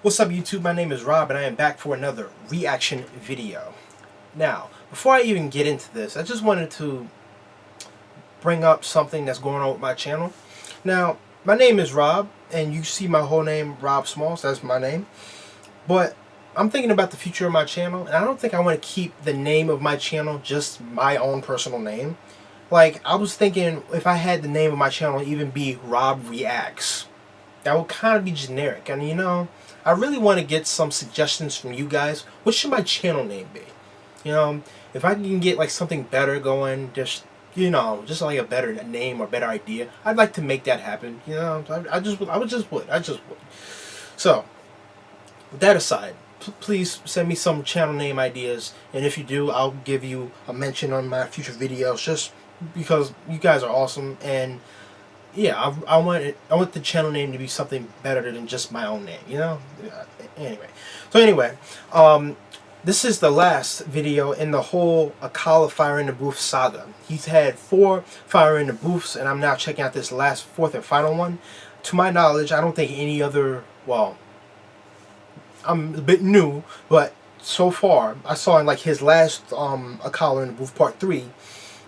What's up YouTube, my name is Rob and I am back for another reaction video. Now, before I even get into this, I just wanted to bring up something that's going on with my channel. Now, my name is Rob and you see my whole name, Rob Smalls, that's my name. But I'm thinking about the future of my channel and I don't think I want to keep the name of my channel just my own personal name. Like, I was thinking if I had the name of my channel even be Rob Reacts, that would kind of be generic. And you know, I really want to get some suggestions from you guys. What should my channel name be? You know, if I can get like something better going, just like a better name or better idea, I'd like to make that happen. You know, I just would. So, with that aside, please send me some channel name ideas, and if you do, I'll give you a mention on my future videos. Just because you guys are awesome, and yeah, I want the channel name to be something better than just my own name, you know? Anyway, this is the last video in the whole Akala Fire in the Booth saga. He's had 4 Fire in the Booths, and I'm now checking out this last 4th and final one. To my knowledge, I don't think any other, well, I'm a bit new, but so far, I saw in like his last Akala in the Booth Part 3,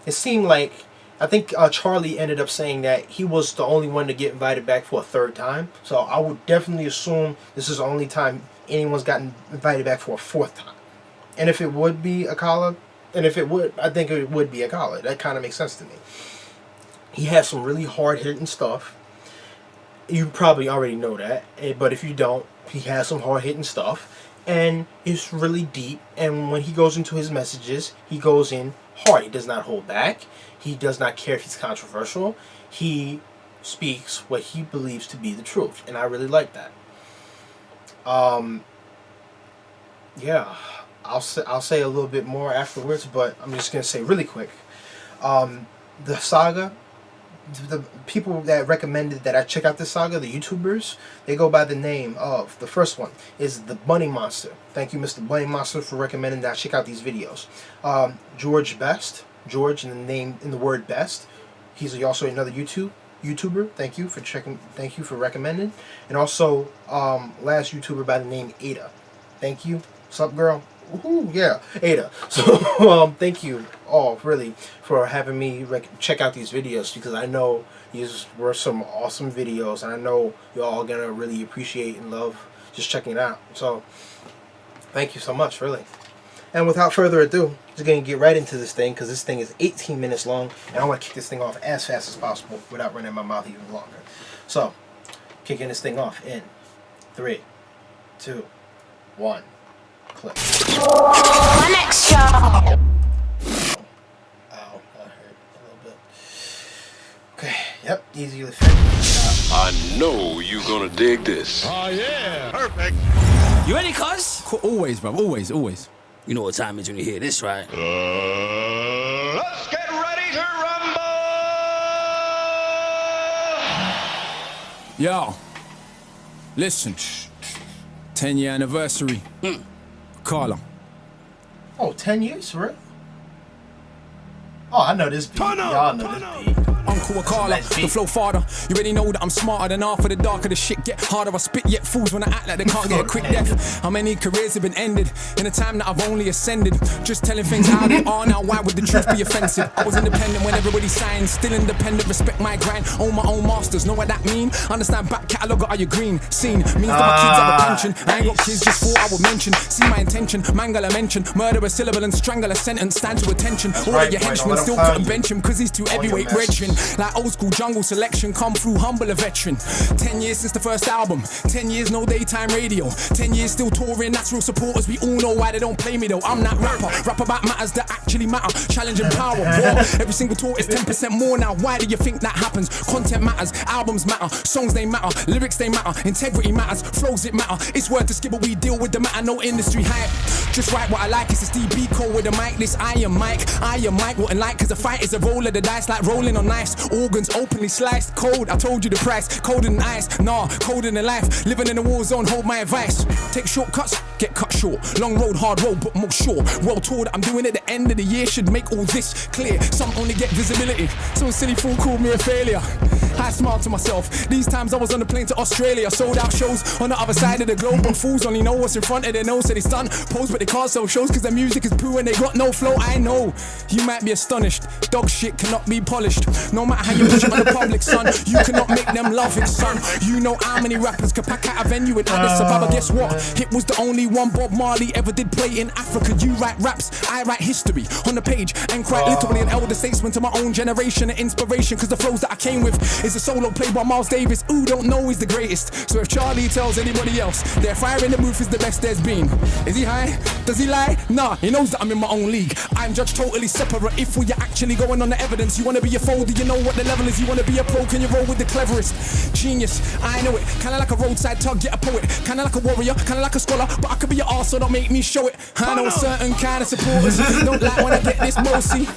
it seemed like, I think Charlie ended up saying that he was the only one to get invited back for a 3rd time. So I would definitely assume this is the only time anyone's gotten invited back for a 4th time. And if it would be Akala, I think it would be Akala. That kind of makes sense to me. He has some really hard-hitting stuff. You probably already know that. But if you don't, he has some hard-hitting stuff. And it's really deep. And when he goes into his messages, he goes in hard. He does not hold back. He does not care if he's controversial. He speaks what he believes to be the truth, and I really like that. Yeah, I'll say a little bit more afterwards, but I'm just gonna say really quick. The saga, the people that recommended that I check out this saga, the YouTubers, they go by the name of, the first one is the Bunny Monster. Thank you, Mr. Bunny Monster, for recommending that I check out these videos. George Best. George in the name, in the word best. He's also another YouTuber. Thank you for recommending. And also last YouTuber by the name Ada. Thank you. What's up, girl? Woohoo, yeah, Ada. So thank you all really for having me check out these videos, because I know these were some awesome videos and I know you're all gonna really appreciate and love just checking it out. So thank you so much, really. And without further ado, just going to get right into this thing, because this thing is 18 minutes long, and I want to kick this thing off as fast as possible without running my mouth even longer. So, kicking this thing off in 3, 2, 1, click. My next show. Ow, that hurt a little bit. Okay, yep, easily fixed. I know you're gonna dig this. Oh yeah, perfect. You ready, cuz? Always, bro. Always. You know what time it is when you hear this, right? Let's get ready to rumble. Yo, listen. 10-year anniversary. Akala. Oh, 10 years, for real? Oh, I know this beat. Y'all know this beat. Uncle Akala, the flow farther. You already know that I'm smarter than half of the darker the shit get harder. I spit yet fools when I act like they can't get a quick death. How many careers have been ended in a time that I've only ascended? Just telling things how they are now, why would the truth be offensive? I was independent when everybody signed, still independent, respect my grind, own my own masters, know what that mean? Understand back catalogue, are you green? Seen, means that my kids have a pension. I ain't got kids, just 4 I would mention. See my intention, mangle a mention, murder a syllable and strangle a sentence, stand to attention. All of your henchmen still couldn't bench him, cause he's too heavyweight brethren. Like old school jungle selection, come through humble a veteran. 10 years since the first album, 10 years no daytime radio, 10 years still touring, that's real supporters, we all know why they don't play me though. I'm that rapper, rap about matters that actually matter, challenging power, war. Every single tour is 10% more now, why do you think that happens? Content matters, albums matter, songs they matter, lyrics they matter, integrity matters, flows it matter, it's worth the skip but we deal with the matter, no industry hype. Just write what I like, it's a DB code with a mic, this I am Mike, wouldn't like, cause the fight is a roll of the dice like rolling on ice, organs openly sliced, cold, I told you the price, colder than ice, nah, colder than life, living in a war zone, hold my advice, take shortcuts, get cut short, long road, hard road, but most sure, world tour that I'm doing at the end of the year should make all this clear, some only get visibility, some silly fool called me a failure, I smiled to myself. These times I was on the plane to Australia. Sold out shows on the other side of the globe. And fools only know what's in front of their nose. So they stunt, pose, but they can't sell shows cause their music is poo and they got no flow. I know, you might be astonished. Dog shit cannot be polished. No matter how you push it on the public, son, you cannot make them love it, son. You know how many rappers could pack out a venue in Addis Ababa. Guess what? It was the only one Bob Marley ever did play in Africa. You write raps, I write history on the page. And quite literally an elder statesman to my own generation. An inspiration cause the flows that I came with is a solo play by Miles Davis. Ooh, don't know he's the greatest. So if Charlie tells anybody else their fire in the booth is the best there's been, is he high? Does he lie? Nah, he knows that I'm in my own league. I'm judged totally separate. If we're actually going on the evidence, you wanna be a foe, do you know what the level is? You wanna be a pro, can you roll with the cleverest? Genius, I know it. Kinda like a roadside tug, get a poet. Kinda like a warrior, kinda like a scholar. But I could be an arse, so don't make me show it. I know a certain kind of supporters don't like when I get this bossy.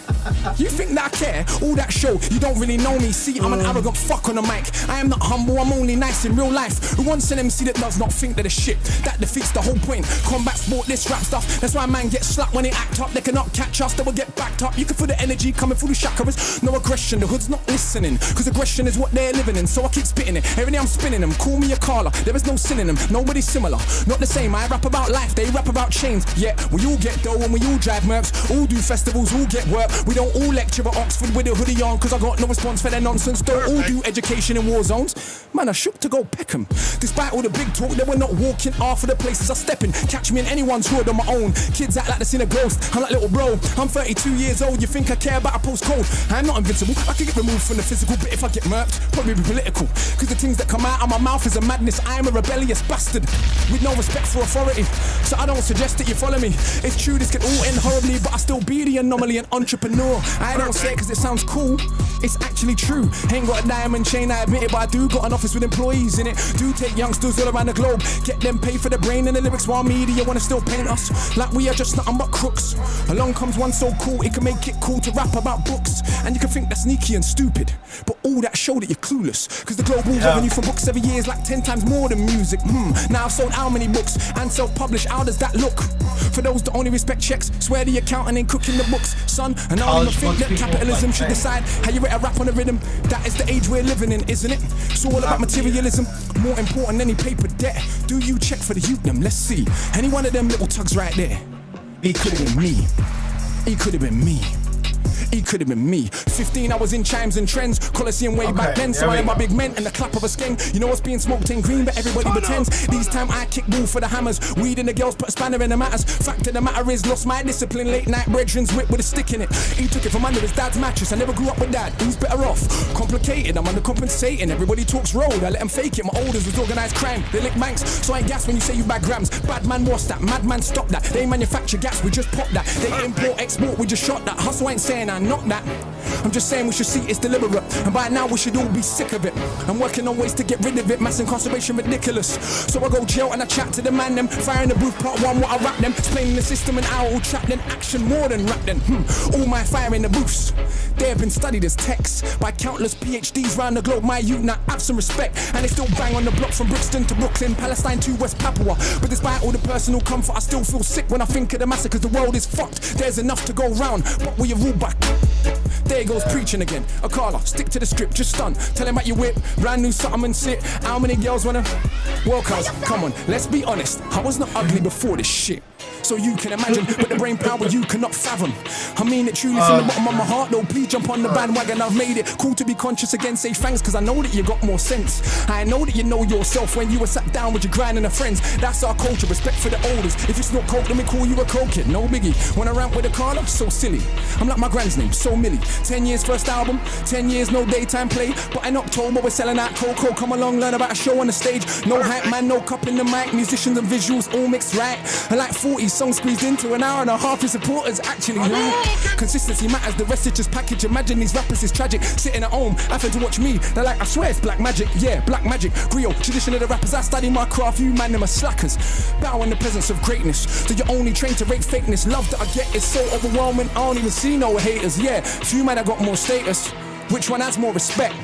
You think that I care? All that show, you don't really know me. See, I'm an arrogant fuck on the mic. I am not humble, I'm only nice in real life. Who wants an MC that does not think that the shit? That defeats the whole point. Combat sport, this rap stuff. That's why man gets slapped when they act up. They cannot catch us, they will get backed up. You can feel the energy coming through the chakras. No aggression, the hood's not listening. Cause aggression is what they're living in. So I keep spitting it. Every day I'm spinning them. Call me Akala. There is no synonym. Nobody's similar. Not the same. I rap about life. They rap about chains. Yeah, we all get dough and we all drive mercs. All do festivals, all get work. We don't all lecture at Oxford with a hoodie on. Cause I got no response for their nonsense. Don't all do education in war zones. Man, I shook to go Peckham. Despite all the big talk, they were not walking half of the places I step in. Catch me in anyone's hood on my own. Kids act like they're seen a ghost. I'm like little bro. I'm 32 years old. You think I care about a postcode? I'm not invincible. I can get removed from the physical, but if I get murked, probably be political. Cause the things that come out of my mouth is a madness. I'm a rebellious bastard with no respect for authority. So I don't suggest that you follow me. It's true, this can all end horribly, but I still be the anomaly, an entrepreneur. I don't say it cause it sounds cool. It's actually true. Ain't got a diamond chain, I admit it, but I do got an office with employees in it. Do take youngsters all around the globe, get them paid for the brain and the lyrics, while media wanna still paint us like we are just nothing but crooks. Along comes one so cool, it can make it cool to rap about books. And you can think that's sneaky and stupid, but all that show that you're clueless. Cause the global revenue from books every year is like 10 times more than music. Now I've sold how many books and self-published, how does that look? For those that only respect checks, swear the accountant ain't cooking the books, son. And I don't even think that capitalism should decide how you rate a rap on a rhythm. That is the age we're living in, isn't it? It's all about materialism, more important than any paper debt. Do you check for the youth them? Let's see. Any one of them little tugs right there. It could have been me. It could have been me. It could have been me. 15, I was in chimes and trends. Coliseum way back then. So I had my big men and the clap of a skeng. You know what's being smoked ain't green, but everybody pretends. These time I kick ball for the hammers. Weed in the girls, put a spanner in the matters. Fact of the matter is, lost my discipline. Late night brethren's whip with a stick in it. He took it from under his dad's mattress. I never grew up with dad. Who's better off? Complicated, I'm undercompensating. Everybody talks road, I let them fake it. My olders was organised crime. They lick banks, so I ain't gas when you say you bag grams. Bad man, what's that? Madman, stop that. They manufacture gas, we just pop that. They import, export, we just shot that. Hustle ain't saying I not that. I'm just saying we should see it's deliberate, and by now we should all be sick of it. I'm working on ways to get rid of it. Mass incarceration ridiculous. So I go jail and I chat to the man them. Fire in the booth, part one, what I rap them. Explaining the system and how all trap then. Action more than rap then. All my fire in the booths, they have been studied as texts by countless PhDs round the globe. My youth now have some respect, and they still bang on the block from Brixton to Brooklyn, Palestine to West Papua. But despite all the personal comfort, I still feel sick when I think of the massacres. The world is fucked, there's enough to go round, but we are ruled back. There goes preaching again. Akala, stick to the script, just stun. Tell him about your whip, brand new something and sit. How many girls wanna? Well, cuz, come on, let's be honest. I was not ugly before this shit. So you can imagine, but the brain power you cannot fathom. I mean it truly from the bottom of my heart, though. Please jump on the bandwagon, I've made it cool to be conscious again. Say thanks, cause I know that you got more sense. I know that you know yourself when you were sat down with your grind and the friends. That's our culture, respect for the elders. If it's not coke, let me call you a coke kid, no biggie. When I rant with Akala, so silly. I'm like my grand's name, so Millie. 10 years first album, 10 years no daytime play. But in October we're selling out cocoa. Come along, learn about a show on the stage. No hype man, no cup in the mic. Musicians and visuals all mixed right. And like 40 songs squeezed into an hour and a half. Your supporters actually like. Consistency matters, the rest is just package. Imagine these rappers is tragic. Sitting at home, having to watch me. They're like, I swear it's black magic. Yeah, black magic. Griot, tradition of the rappers. I study my craft, you man them are slackers. Bow in the presence of greatness. So you're only trained to rate fakeness. Love that I get is so overwhelming. I don't even see no haters. Yeah, few man I got more status. Which one has more respect?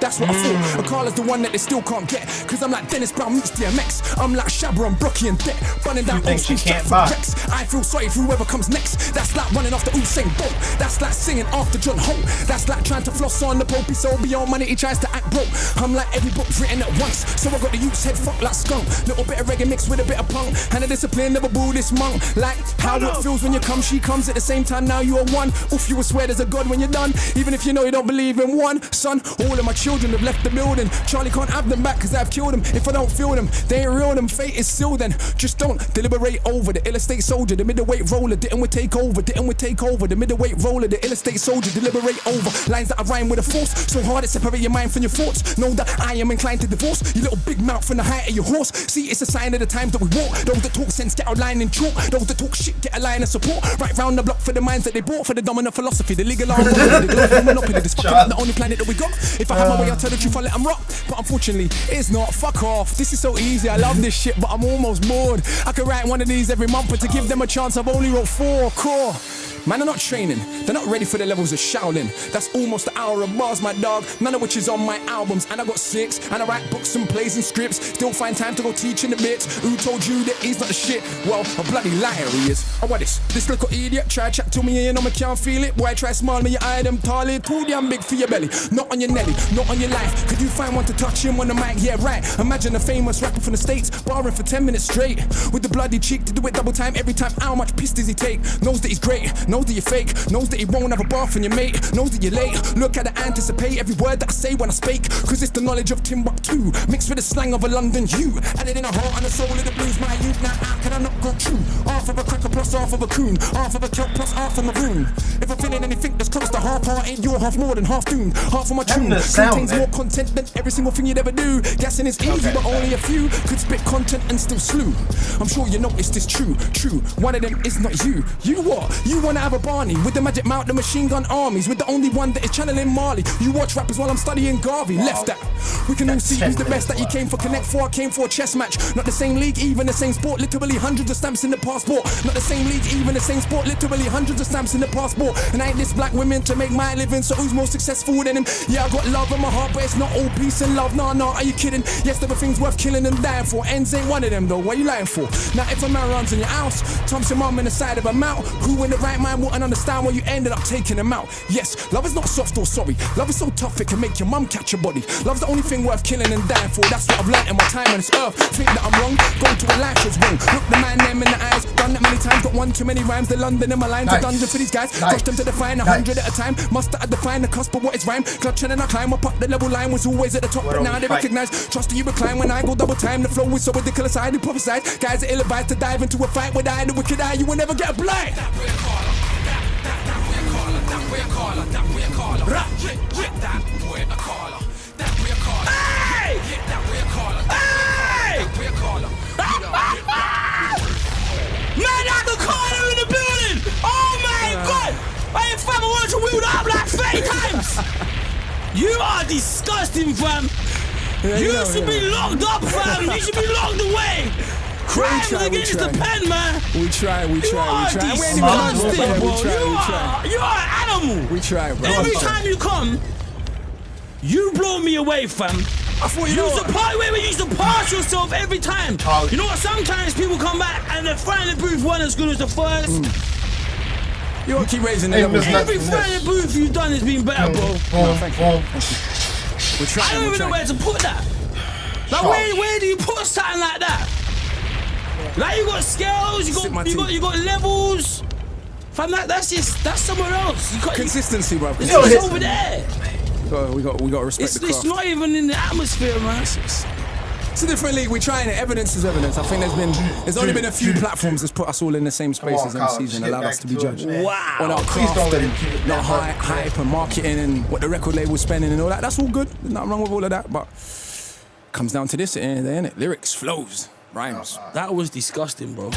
That's what I thought. Akala's the one that they still can't get. Cause I'm like Dennis Brown meets DMX. I'm like Shabba and Brocky and Deck. Running down things old you school can't Stratford buy. Rex. I feel sorry for whoever comes next. That's like running off the Usain Bolt. That's like singing after John Holt. That's like trying to floss on the Pope. He's so beyond money, he tries to act broke. I'm like every book's written at once. So I got the youth's head fucked like skunk. Little bit of reggae mixed with a bit of punk. And a discipline of a Buddhist monk. Like how it feels when you come, she comes at the same time. Now you are one. Oof, you will swear there's a God when you're done. Even if you know you don't believe in one. Son, all of my children have left the building. Charlie can't have them back cause I've killed them. If I don't feel them, they ain't real, them fate is sealed then. Just don't deliberate over the ill estate soldier, the middleweight roller. Didn't we take over? Didn't we take over? The middleweight roller, the ill estate soldier, deliberate over. Lines that I rhyme with a force. So hard it separate your mind from your thoughts. Know that I am inclined to divorce. You little big mouth from the height of your horse. See, it's a sign of the times that we walk. Those that talk sense get a line in chalk. Those that talk shit get a line of support. Right round the block for the minds that they bought. For the dominant philosophy, the legal arm, the global monopoly. This fucking up the only planet that we got. If I have my way, I'll tell the truth, I'll let them rock. But unfortunately, it's not. Fuck off. This is so easy. I love this shit, but I'm almost bored. I could write one of these every month, but to give them a chance, I've only wrote 4 core. Man, are not training. They're not ready for the levels of Shaolin. That's almost an hour of bars, my dog. None of which is on my albums. And I got 6. And I write books and plays and scripts. Still find time to go teach in the bits. Who told you that he's not the shit? Well, a bloody liar he is. Oh, what this? This little idiot try chat to me and you know me can't feel it. Boy, try smile me, your eye them tally. Too damn big for your belly. Not on your Nelly, not on your life. Could you find one to touch him on the mic? Yeah, right. Imagine a famous rapper from the States barring for 10 minutes straight. With the bloody cheek to do it double time every time. How much piss does he take? Knows that he's great. Knows that you're fake. Knows that he won't have a bar from your mate. Knows that you're late. Look at the anticipate every word that I say when I speak. Cause it's the knowledge of Timbuktu mixed with the slang of a London Jew. Added in a heart and a soul of the blues. My youth, now how can I not go true? Half of a cracker plus half of a coon. Half of a kelp plus half of a maroon. If I'm feeling anything that's close to half-hearted, you're half more than half doomed. Half of my tune contains more content than every single thing you'd ever do. Guessing is easy, but only a few could spit content and still slew. I'm sure you noticed this true. One of them is not you. You what? You wanna have a Barney with the magic mount, the machine gun armies, with the only one that is channeling Marley. You watch rappers while I'm studying Garvey. Left that. We can all see who's the best that you came for. Connect 4, I came for a chess match. Not the same league, even the same sport. Literally hundreds of stamps in the passport. Not the same league, even the same sport. Literally hundreds of stamps in the passport. And I ain't this black women to make my living. So who's more successful than him? Yeah, I got love in my heart, but it's not all peace and love. Nah, are you kidding? Yes, there were things worth killing and dying for. Ends ain't one of them though. What are you lying for? Now if a man runs in your house, Tom's your mum in the side of a mouth. Who in the right mind wouldn't understand why you ended up taking him out? Yes, love is not soft or sorry. Love is so tough it can make your mum catch your body. Love's the only thing worth killing and dying for. That's what I've learned in my time on this earth. Think that I'm wrong, go to a life that's wrong. Look the man them in the eyes. Done that many times, got one too many rhymes. The London in my lines, a dungeon for these guys. Push them to define 100 at a time. Must have defined the cusp of what is rhyme. Clutching and I climb up the level line was always at the top, but now they recognize. Trust you recline when I go double time. The flow is so ridiculous, I do prophesied. Guys are ill-advised to dive into a fight with I, the wicked eye. You will never get a blind. That way Akala, that way Akala, that way Akala, that way Akala, that way Akala. Hey! That way Akala, hey! That way Akala. Man, I can call her in the building. Oh my God! I ain't fam, I wanted to wheel up like 30 times. You are disgusting, fam. You should be locked up, fam. You should be locked away. Crimes against the pen, man. We try. You are disgusting, bro. You are an animal. We try, bro. Every time you come, you blow me away, fam. I thought you used to part where you used to pass yourself every time. You know what? Sometimes people come back and the final booth wasn't as good as the first. You won't keep raising the levels. Every final booth you've done has been better, bro. Thank you. We're trying. I don't even know where to put that. Like where do you put something like that? Like you got scales, you got levels. Fam, that's somewhere else. You got consistency, bro. It's over there. We got to respect the craft. It's not even in the atmosphere, man. It's a different league. We're trying it. Evidence is evidence. I think there's only been a few platforms that's put us all in the same spaces in the season, allowed us to be judged. Wow. On our craft and not hype and marketing and what the record label's spending and all that. That's all good. There's nothing wrong with all of that, but comes down to this at the end of the day, innit? Lyrics, flows, rhymes. That was disgusting, bro.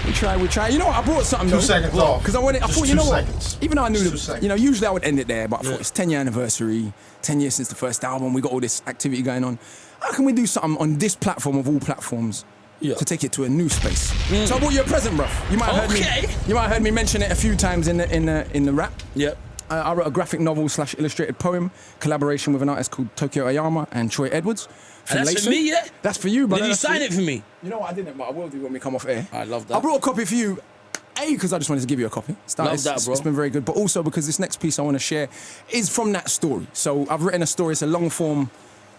We try. You know what? I brought something 2 seconds off. Because I thought, you know what? Even though I knew usually I would end it there, but I thought it's 10-year anniversary, 10 years since the first album, we got all this activity going on. How can we do something on this platform of all platforms to take it to a new space? So I bought you a present, bruv. You might have heard me mention it a few times in the rap. Yep. I wrote a graphic novel / illustrated poem, collaboration with an artist called Tokyo Ayama and Troy Edwards. And that's for me, yeah? That's for you, brother. Did you That's sign it for me? You know what, I didn't, but I will do when we come off air. I love that. I brought a copy for you, A, because I just wanted to give you a copy. Love that, bro. It's been very good, but also because this next piece I want to share is from that story. So I've written a story, it's a long-form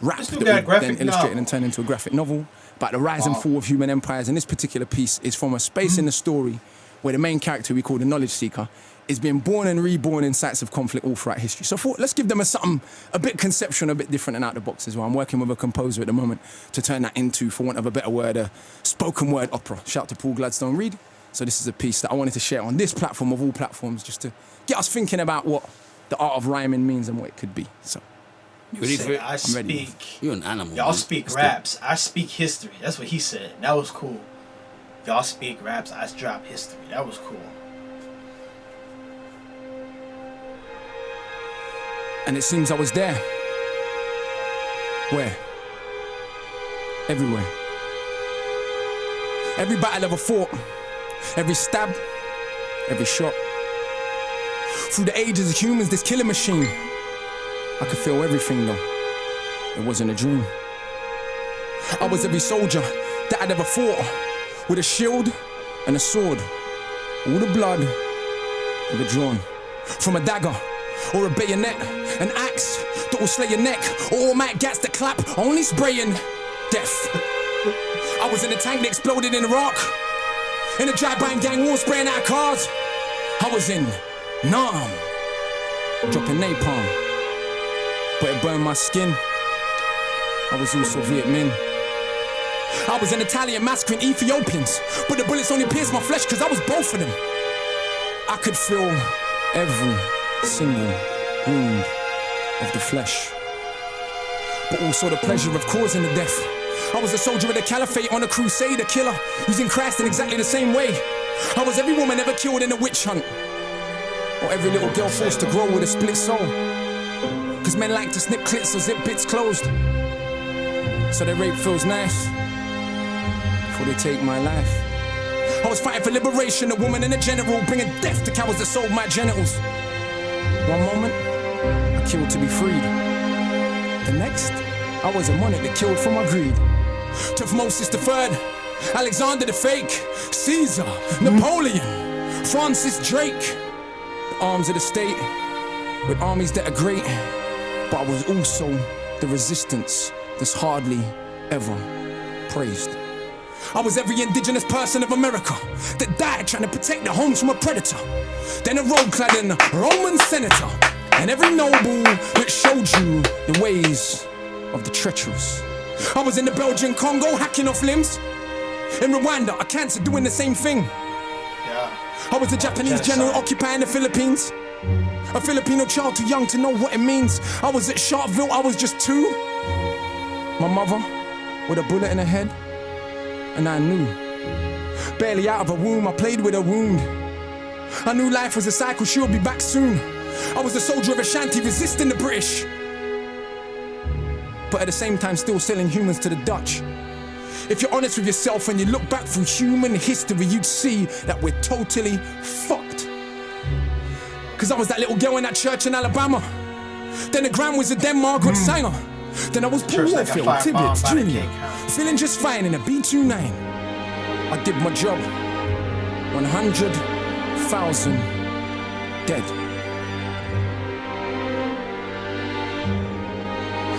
rap Let's do that that we've graphic then illustrated novel. and turned into a graphic novel about the rise and fall of human empires. And this particular piece is from a space in the story where the main character, we call the Knowledge Seeker, is being born and reborn in sites of conflict all throughout history. So let's give them something a bit conceptual, a bit different and out the box as well. I'm working with a composer at the moment to turn that into, for want of a better word, a spoken word opera. Shout out to Paul Gladstone Reed. So this is a piece that I wanted to share on this platform of all platforms, just to get us thinking about what the art of rhyming means and what it could be. So, You ready for it? I I'm ready. speak. You're an animal. Y'all man. speak raps. I speak history. That's what he said. That was cool. Y'all speak raps. I drop history. That was cool. And it seems I was there. Where? Everywhere. Every battle ever fought, every stab, every shot. Through the ages of humans, this killing machine, I could feel everything though. It wasn't a dream. I was every soldier that I'd ever fought, with a shield and a sword. All the blood ever drawn from a dagger or a bayonet, an axe that will slay your neck, or automatic gas that clap, only spraying death. I was in a tank that exploded in Iraq, in a drive-by gang war spraying out cars. I was in Nam, dropping napalm, but it burned my skin. I was also Viet Minh. I was an Italian massacring Ethiopians, but the bullets only pierced my flesh because I was both of them. I could feel every single wound of the flesh, but also the pleasure of causing the death. I was a soldier of the caliphate on a crusade, a killer, using Christ in exactly the same way. I was every woman ever killed in a witch hunt, or every little girl forced to grow with a split soul. Cause men like to snip clits or zip bits closed, so their rape feels nice before they take my life. I was fighting for liberation, a woman and a general, bringing death to cowards that sold my genitals. One moment, I killed to be freed. The next, I was a monarch that killed for my greed. Tutmosis III, Alexander the Fake, Caesar, Napoleon, Francis Drake. The arms of the state, with armies that are great, but I was also the resistance that's hardly ever praised. I was every indigenous person of America that died trying to protect their homes from a predator. Then a robe-clad Roman senator, and every noble that showed you the ways of the treacherous. I was in the Belgian Congo hacking off limbs. In Rwanda, a cancer doing the same thing. Yeah. I was a Japanese general occupying the Philippines. A Filipino child too young to know what it means. I was at Sharpeville, I was just 2. My mother with a bullet in her head, and I knew. Barely out of her womb, I played with her wound. I knew life was a cycle, she would be back soon. I was a soldier of Ashanti resisting the British, but at the same time still selling humans to the Dutch. If you're honest with yourself and you look back through human history, you'd see that we're totally fucked. Cause I was that little girl in that church in Alabama. Then the Grand Wizard, then Margaret Sanger. Then I was Paul Church like a Warfield, firebomb Tibbets, by the Jr. King House. Feeling just fine in a B-29. I did my job. 100,000 dead.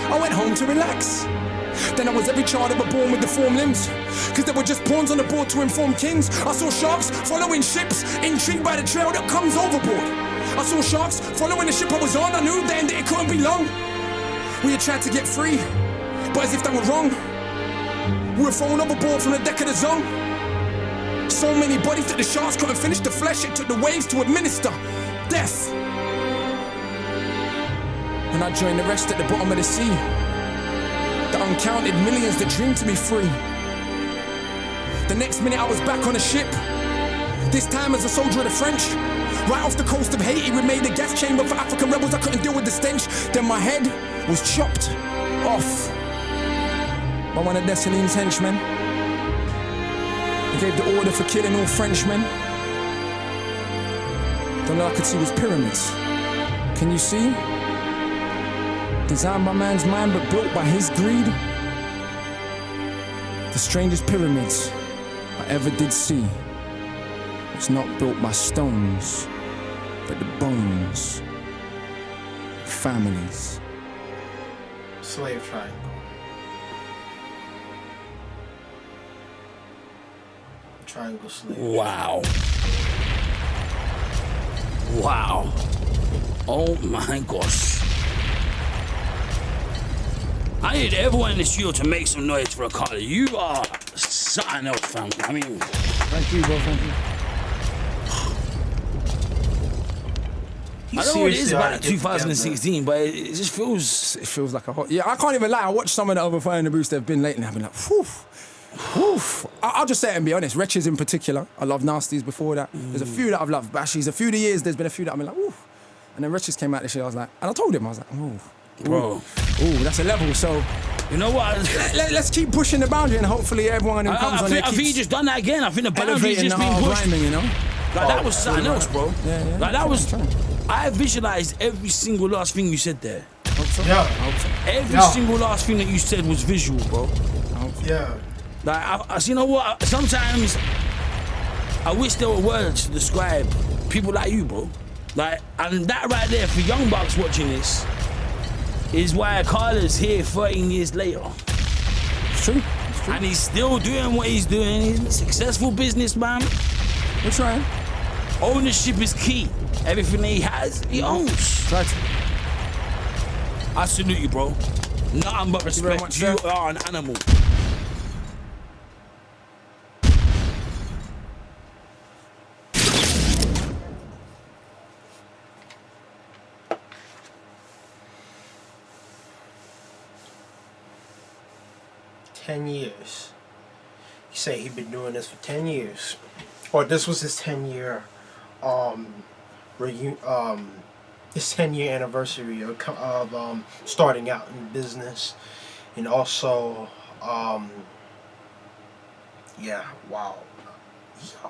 I went home to relax. Then I was every child ever born with deformed limbs. Cause they were just pawns on the board to inform kings. I saw sharks following ships, intrigued by the trail that comes overboard. I saw sharks following the ship I was on. I knew then that it couldn't be long. We had tried to get free, but as if that were wrong, we were thrown overboard from the deck of the Zone. So many bodies that the sharks couldn't finish the flesh. It took the waves to administer death. And I joined the rest at the bottom of the sea, the uncounted millions that dreamed to be free. The next minute I was back on a ship, this time as a soldier of the French. Right off the coast of Haiti, we made a gas chamber for African rebels. I couldn't deal with the stench. Then my head was chopped off by one of Dessalines' henchmen. He gave the order for killing all Frenchmen. Then all I could see was pyramids Can you see? Designed by man's mind but built by his greed. The strangest pyramids I ever did see. It's not built by stones, but the bones of families. Slave triangle. Triangle slave. Wow. Wow. Oh my gosh. I need everyone in the studio to make some noise for Akala. You are something else, fam. I mean, Thank you, bro. Thank you. He I don't know what it is seriously about oughta get 2016, but it just feels. It feels like a hot. Yeah, I can't even lie. I watched some of the other Fire in the Boost they've been lately. I've been like, whew. Whew. I'll just say it and be honest. Wretches in particular. I love Nasties before that. There's a few that I've loved. But actually, a few of the years, there's been a few that I've been like, whew. And then Wretches came out this year. I was like, and I told him, I was like, ooh. Bro. Ooh, that's a level. So You know what? let's keep pushing the boundary and hopefully everyone who comes on I here think keeps you just done that again. I think the boundary's elevating just the been art of pushed. rhyming, you know? Like that was something else, bro. Yeah. Like that was. Trying. I visualized every single last thing you said there. Hope so. Yeah. I hope so. Every Yeah. single last thing that you said was visual, bro. I hope so. Yeah. Like, you know what? Sometimes I wish there were words to describe people like you, bro. Like, and that right there for young bucks watching this is why Akala's here 13 years later. It's true. It's true. And he's still doing what he's doing. He's a successful businessman. We're trying. Ownership is key. Everything he has, he owns. Try to. I salute you, bro. Nothing but you very respect. much, You sir. are an animal. $10. He say he'd been doing this for 10 years. Or this was his 10-year his 10-year anniversary of starting out in business. And also yeah, wow.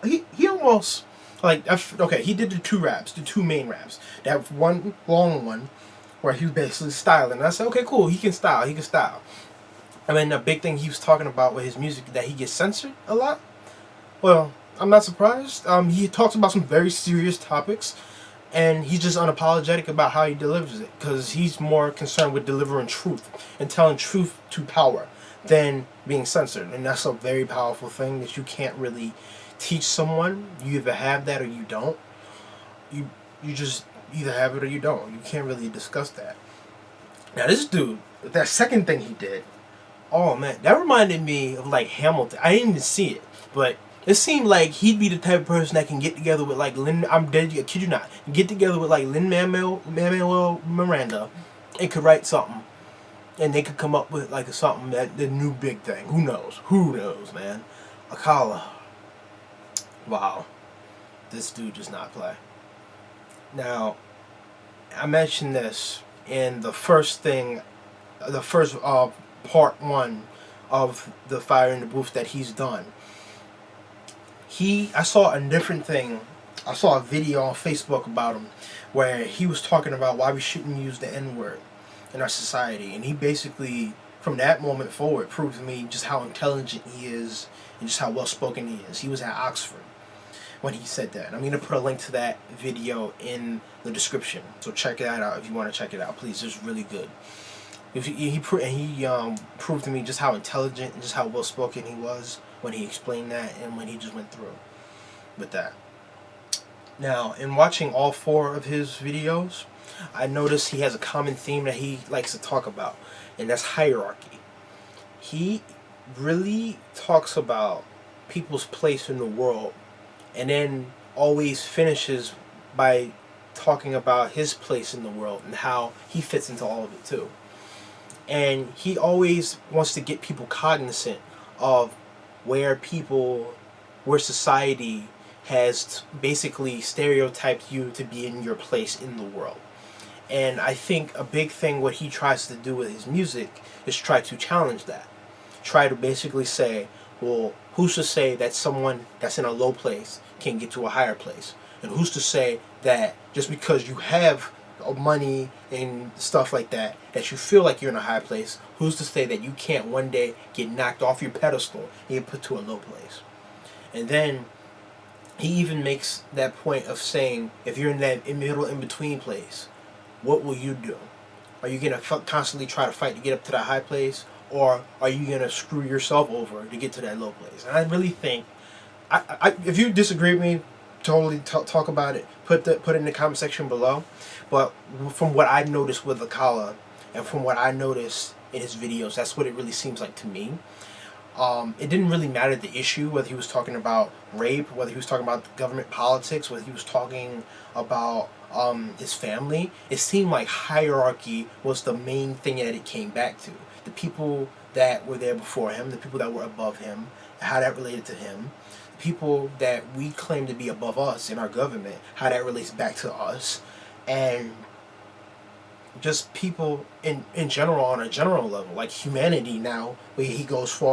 He almost okay, he did the two main raps. That one long one where he was basically styling. And I said, okay, cool, he can style. I mean, the big thing he was talking about with his music that he gets censored a lot. Well, I'm not surprised. He talks about some very serious topics, and he's just unapologetic about how he delivers it, because he's more concerned with delivering truth and telling truth to power than being censored. And that's a very powerful thing that you can't really teach someone. You either have that or you don't. You just either have it or you don't. You can't really discuss that. Now this dude, that second thing he did, oh man, that reminded me of like Hamilton. I didn't even see it, but it seemed like he'd be the type of person that can get together with like I kid you not, get together with like Lin-Manuel Miranda and could write something, and they could come up with like something that the new big thing. Who knows, man? Akala. Wow, this dude does not play. Now, I mentioned this in the first part one of the Fire in the Booth that he's done. I saw a different thing. I saw a video on Facebook about him where he was talking about why we shouldn't use the N-word in our society. And he basically, from that moment forward, proved to me just how intelligent he is and just how well-spoken he is. He was at Oxford when he said that. And I'm going to put a link to that video in the description. So check that out if you want to check it out. Please, it's really good. He proved to me just how intelligent and just how well-spoken he was when he explained that and when he just went through with that. Now, in watching all 4 of his videos, I noticed he has a common theme that he likes to talk about, and that's hierarchy. He really talks about people's place in the world, and then always finishes by talking about his place in the world and how he fits into all of it too. And he always wants to get people cognizant of where society has basically stereotyped you to be in your place in the world. And I think a big thing what he tries to do with his music is try to challenge that. Try to basically say, well, who's to say that someone that's in a low place can get to a higher place? And who's to say that just because you have money and stuff like that, that you feel like you're in a high place, who's to say that you can't one day get knocked off your pedestal and get put to a low place? And then he even makes that point of saying, if you're in that middle in-between place, what will you do? Are you going to constantly try to fight to get up to that high place? Or are you going to screw yourself over to get to that low place? And I really think, if you disagree with me, totally talk about it. Put it in the comment section below. But from what I noticed with Akala, and from what I noticed in his videos, that's what it really seems like to me. It didn't really matter the issue, whether he was talking about rape, whether he was talking about government politics, whether he was talking about his family. It seemed like hierarchy was the main thing that it came back to. The people that were there before him, the people that were above him, how that related to him. The people that we claim to be above us in our government, how that relates back to us. And just people in general, on a general level, like humanity now, where he goes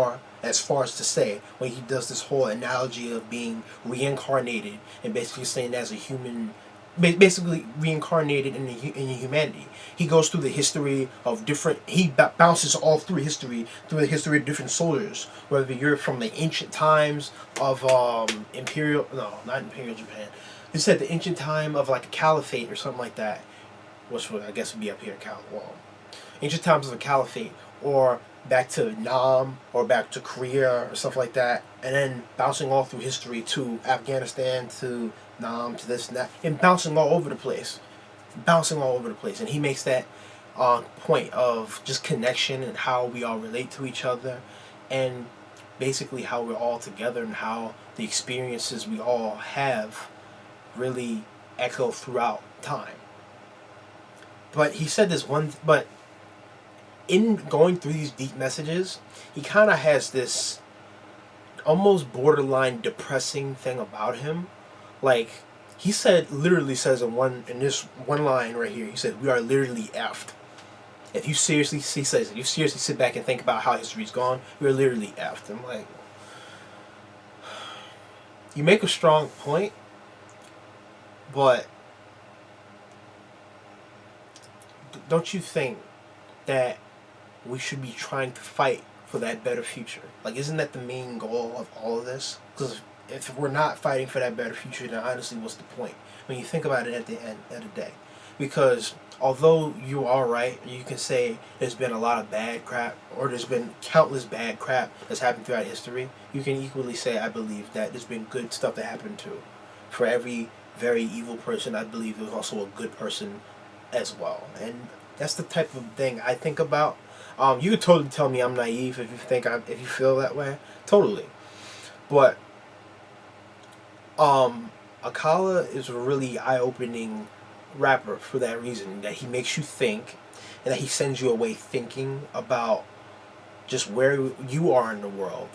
as far as to say, when he does this whole analogy of being reincarnated and basically saying as a human, basically reincarnated in humanity. He goes through the history of different, he bounces all through the history of different soldiers, whether you're from the ancient times of imperial, no, not imperial Japan. He said the ancient time of like a caliphate or something like that, which would, I guess, would be up here, ancient times of a caliphate, or back to Nam, or back to Korea, or stuff like that, and then bouncing all through history to Afghanistan, to Nam, to this and that, and bouncing all over the place. And he makes that point of just connection and how we all relate to each other, and basically how we're all together, and how the experiences we all have really echo throughout time. But he said this but in going through these deep messages, he kind of has this almost borderline depressing thing about him. Like, he literally says in this one line right here, he said, "We are literally effed." If you seriously, he says, if you seriously sit back and think about how history's gone, we're literally effed. I'm like, you make a strong point, but don't you think that we should be trying to fight for that better future? Like, isn't that the main goal of all of this? Because if we're not fighting for that better future, then honestly, what's the point? When you think about it at the end of the day. Because although you are right, you can say there's been a lot of bad crap, or there's been countless bad crap that's happened throughout history, you can equally say, I believe, that there's been good stuff that happened too. For every very evil person, I believe there's also a good person as well. And that's the type of thing I think about. You could totally tell me I'm naive if you feel that way. Totally. But Akala is a really eye-opening rapper for that reason, that he makes you think, and that he sends you away thinking about just where you are in the world,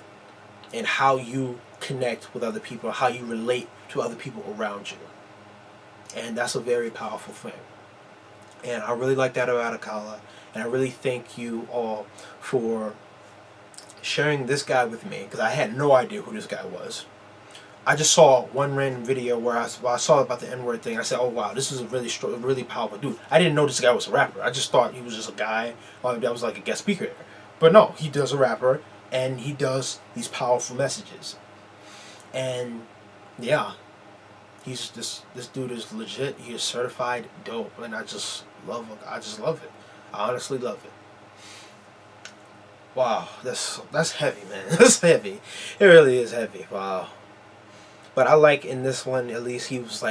and how you connect with other people, how you relate to other people around you. And that's a very powerful thing. And I really like that about Akala. And I really thank you all for sharing this guy with me, because I had no idea who this guy was. I just saw one random video where I saw about the N-word thing. I said, oh wow, this is a really powerful dude. I didn't know this guy was a rapper. I just thought he was just a guy that was like a guest speaker. But no, he does a rapper, and he does these powerful messages. And yeah, this dude is legit. He is certified dope, and I just love it. I honestly love it. Wow, that's heavy, man. That's heavy. It really is heavy. Wow. But I like in this one, at least, he was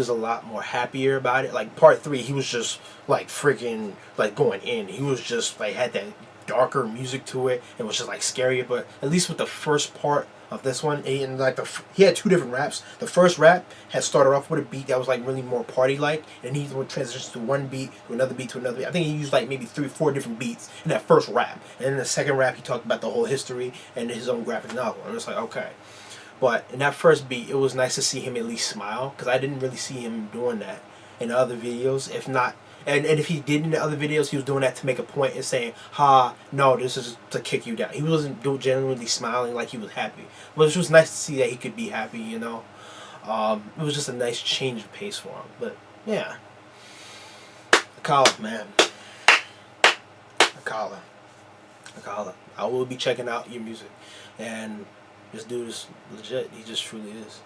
a lot more happier about it. Like part 3, he was just like freaking like going in. He was just like had that darker music to it. It was just like scarier. But at least with the first part of this one, and like he had 2 different raps. The first rap had started off with a beat that was like really more party like, and he would transition to one beat to another beat to another beat. I think he used like maybe 3-4 different beats in that first rap, and in the second rap he talked about the whole history and his own graphic novel. And it's like, okay. But in that first beat, it was nice to see him at least smile, because I didn't really see him doing that in other videos. If not, and if he did in the other videos, he was doing that to make a point and saying, "Ha, no, this is to kick you down." He wasn't genuinely smiling like he was happy. But it was nice to see that he could be happy, you know. It was just a nice change of pace for him. But yeah. Akala, man. Akala. I will be checking out your music. And this dude is legit. He just truly is.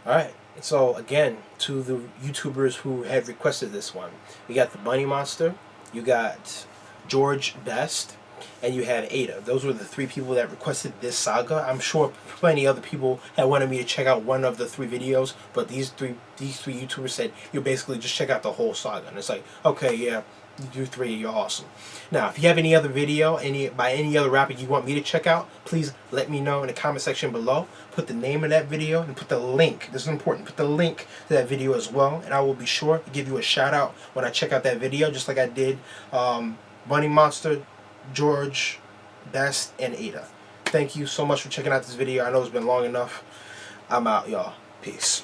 Alright. So, again, to the YouTubers who had requested this one. We got the Bunny Monster. You got George Best. And you had Ada. Those were the 3 people that requested this saga. I'm sure plenty other people had wanted me to check out one of the 3 videos, but these three YouTubers said you basically just check out the whole saga. And it's like, okay, yeah, you 3, you're awesome. Now, if you have any other video, by any other rapper you want me to check out, please let me know in the comment section below. Put the name of that video and put the link. This is important. Put the link to that video as well, and I will be sure to give you a shout out when I check out that video, just like I did Bunny Monster, George Best, and Ada. Thank you so much for checking out this video. I know it's been long enough. I'm out, y'all. Peace.